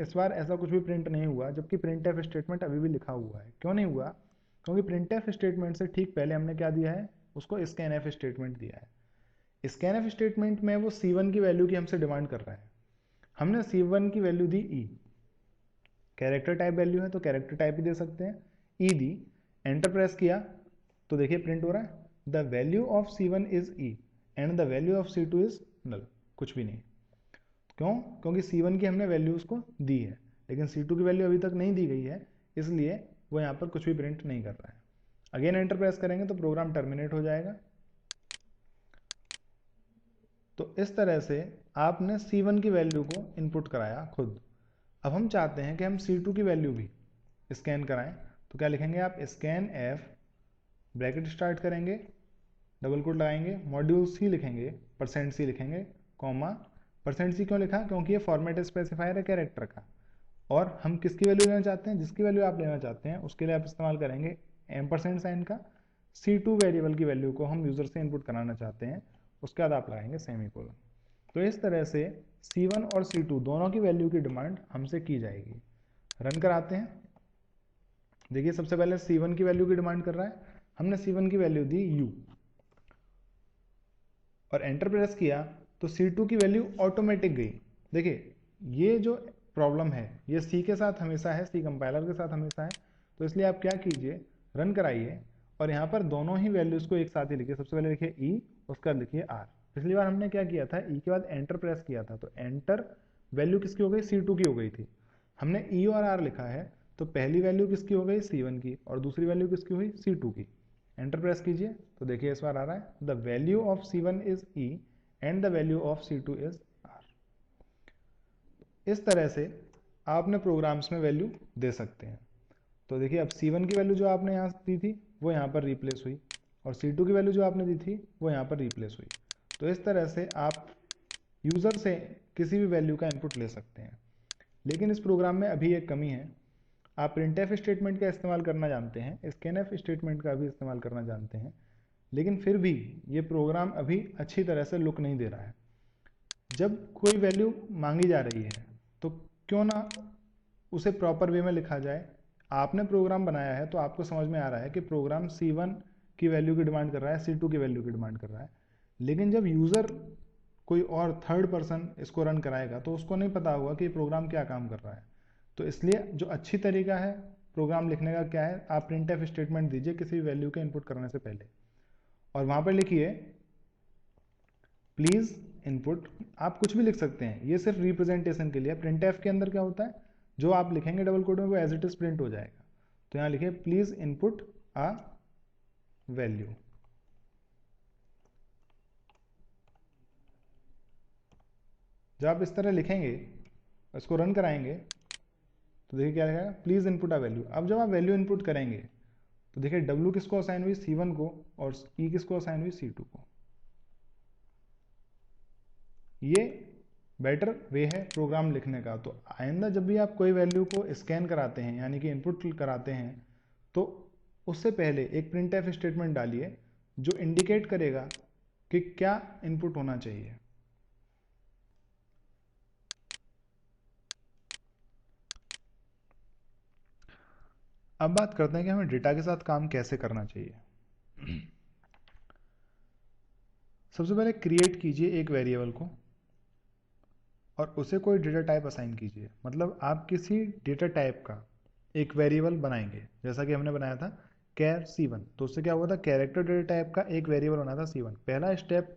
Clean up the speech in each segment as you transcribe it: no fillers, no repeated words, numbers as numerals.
इस बार ऐसा कुछ भी प्रिंट नहीं हुआ, जबकि प्रिंट एफ स्टेटमेंट अभी भी लिखा हुआ है। क्यों नहीं हुआ? क्योंकि प्रिंट एफ स्टेटमेंट से ठीक पहले हमने क्या दिया है, उसको स्कैन एफ स्टेटमेंट दिया है। स्कैन एफ स्टेटमेंट में वो C1 की वैल्यू की हमसे डिमांड कर रहा है। हमने C1 की वैल्यू दी ई, कैरेक्टर टाइप वैल्यू है तो कैरेक्टर टाइप ही दे सकते हैं, ई दी, एंटर प्रेस किया तो देखिए प्रिंट हो रहा है the value of C1 is E and the value of C2 is null, कुछ भी नहीं। क्यों? क्योंकि C1 की हमने वैल्यू उसको दी है, लेकिन C2 की वैल्यू अभी तक नहीं दी गई है, इसलिए वो यहाँ पर कुछ भी प्रिंट नहीं कर रहा है। अगेन एंटर प्रेस करेंगे तो प्रोग्राम टर्मिनेट हो जाएगा। तो इस तरह से आपने C1 की वैल्यू को इनपुट कराया खुद। अब हम चाहते हैं कि हम C2 की वैल्यू भी स्कैन कराएं, तो क्या लिखेंगे आप, स्कैन एफ, ब्रैकेट स्टार्ट करेंगे, डबल कोट लगाएंगे, मॉड्यूल सी लिखेंगे, %c लिखेंगे, कॉमा, %c क्यों लिखा? क्योंकि ये फॉर्मेट स्पेसिफायर है कैरेक्टर का, और हम किसकी वैल्यू लेना चाहते हैं, जिसकी वैल्यू आप लेना चाहते हैं उसके लिए आप इस्तेमाल करेंगे एम्परसेंड साइन का। C2 वेरिएबल की वैल्यू को हम यूज़र से इनपुट कराना चाहते हैं, उसके बाद आप लगाएंगे सेमीकोलन। तो इस तरह से C1 और C2 दोनों की वैल्यू की डिमांड हमसे की जाएगी। रन कराते हैं, देखिए सबसे पहले C1 की वैल्यू की डिमांड कर रहा है, हमने C1 की वैल्यू दी u और एंटर प्रेस किया तो C2 की वैल्यू ऑटोमेटिक गई। देखिए ये जो प्रॉब्लम है ये C के साथ हमेशा है, C कंपाइलर के साथ हमेशा है, तो इसलिए आप क्या कीजिए, रन कराइए और यहाँ पर दोनों ही वैल्यूज़ को एक साथ ही लिखिए। सबसे पहले लिखिए ई, उसके बाद लिखिए आर। पिछली बार हमने क्या किया था, ई के बाद एंटर प्रेस किया था, तो एंटर वैल्यू किसकी हो गई, C2 की हो गई थी। हमने ई और आर लिखा है तो पहली वैल्यू किसकी हो गई, C1 की, और दूसरी वैल्यू किसकी हुई, C2 की। एंटर प्रेस कीजिए तो देखिए इस बार आ रहा है the value of C1 is E and the value of C2 is R. इस तरह से आपने प्रोग्राम्स में वैल्यू दे सकते हैं। तो देखिए अब C1 की वैल्यू जो आपने यहाँ दी थी वो यहाँ पर रिप्लेस हुई, और C2 की वैल्यू जो आपने दी थी वो यहाँ पर रिप्लेस हुई। तो इस तरह से आप यूज़र से किसी भी वैल्यू का इनपुट ले सकते हैं। लेकिन इस प्रोग्राम में अभी एक कमी है, आप प्रिंटएफ स्टेटमेंट का इस्तेमाल करना जानते हैं, स्कैनएफ स्टेटमेंट का भी इस्तेमाल करना जानते हैं, लेकिन फिर भी ये प्रोग्राम अभी अच्छी तरह से लुक नहीं दे रहा है। जब कोई वैल्यू मांगी जा रही है तो क्यों ना उसे प्रॉपर वे में लिखा जाए। आपने प्रोग्राम बनाया है तो आपको समझ में आ रहा है कि प्रोग्राम C1 की वैल्यू की डिमांड कर रहा है, C2 की वैल्यू की डिमांड कर रहा है, लेकिन जब यूज़र कोई और थर्ड पर्सन इसको रन कराएगा तो उसको नहीं पता होगा कि प्रोग्राम क्या काम कर रहा है। तो इसलिए जो अच्छी तरीका है प्रोग्राम लिखने का क्या है, आप प्रिंटएफ स्टेटमेंट दीजिए किसी वैल्यू के इनपुट करने से पहले, और वहाँ पर लिखिए प्लीज़ इनपुट। आप कुछ भी लिख सकते हैं, ये सिर्फ रिप्रेजेंटेशन के लिए। प्रिंटएफ के अंदर क्या होता है, जो आप लिखेंगे डबल कोड में वो एज इट इज प्रिंट हो जाएगा। तो यहाँ लिखिए प्लीज इनपुट अ वैल्यू। जब आप इस तरह लिखेंगे, इसको रन कराएंगे तो देखिए क्या लिखेगा, प्लीज इनपुट अ वैल्यू। अब जब आप वैल्यू इनपुट करेंगे तो देखिए W किसको असाइन हुई, C1 को, और E किसको असाइन हुई, C2 को। ये बेटर वे है प्रोग्राम लिखने का। तो आइंदा जब भी आप कोई वैल्यू को स्कैन कराते हैं यानी कि इनपुट कराते हैं तो उससे पहले एक प्रिंटएफ स्टेटमेंट डालिए जो इंडिकेट करेगा कि क्या इनपुट होना चाहिए। अब बात करते हैं कि हमें डेटा के साथ काम कैसे करना चाहिए। सबसे पहले क्रिएट कीजिए एक वेरिएबल को और उसे कोई डेटा टाइप असाइन कीजिए। मतलब आप किसी डेटा टाइप का एक वेरिएबल बनाएंगे, जैसा कि हमने बनाया था कैर C1, तो उससे क्या हुआ था, कैरेक्टर डेटा टाइप का एक वेरिएबल बना था C1। पहला स्टेप,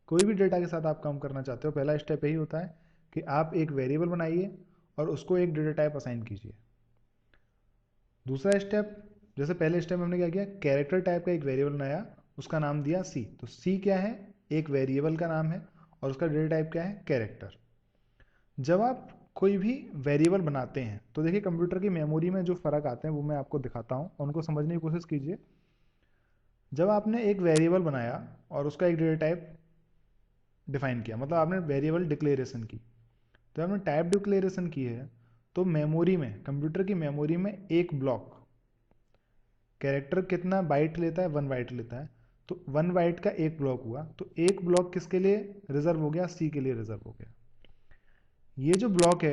कोई भी डेटा के साथ आप काम करना चाहते हो, पहला स्टेप यही होता है कि आप एक वेरिएबल बनाइए और उसको एक डेटा टाइप असाइन कीजिए। दूसरा स्टेप, जैसे पहले स्टेप में हमने क्या किया, कैरेक्टर टाइप का एक वेरिएबल बनाया, उसका नाम दिया C। तो C क्या है, एक वेरिएबल का नाम है, और उसका डेटा टाइप क्या है, कैरेक्टर। जब आप कोई भी वेरिएबल बनाते हैं तो देखिए कंप्यूटर की मेमोरी में जो फ़र्क आते हैं वो मैं आपको दिखाता हूँ, उनको समझने की कोशिश कीजिए। जब आपने एक वेरिएबल बनाया और उसका एक डेटा टाइप डिफाइन किया, मतलब आपने वेरिएबल डिक्लेरेशन की, तो आपने टाइप डिक्लेरेशन की है, तो मेमोरी में, कंप्यूटर की मेमोरी में एक ब्लॉक, कैरेक्टर कितना बाइट लेता है, 1 बाइट लेता है, तो 1 बाइट का एक ब्लॉक हुआ, तो एक ब्लॉक किसके लिए रिजर्व हो गया, C के लिए रिजर्व हो गया। ये जो ब्लॉक है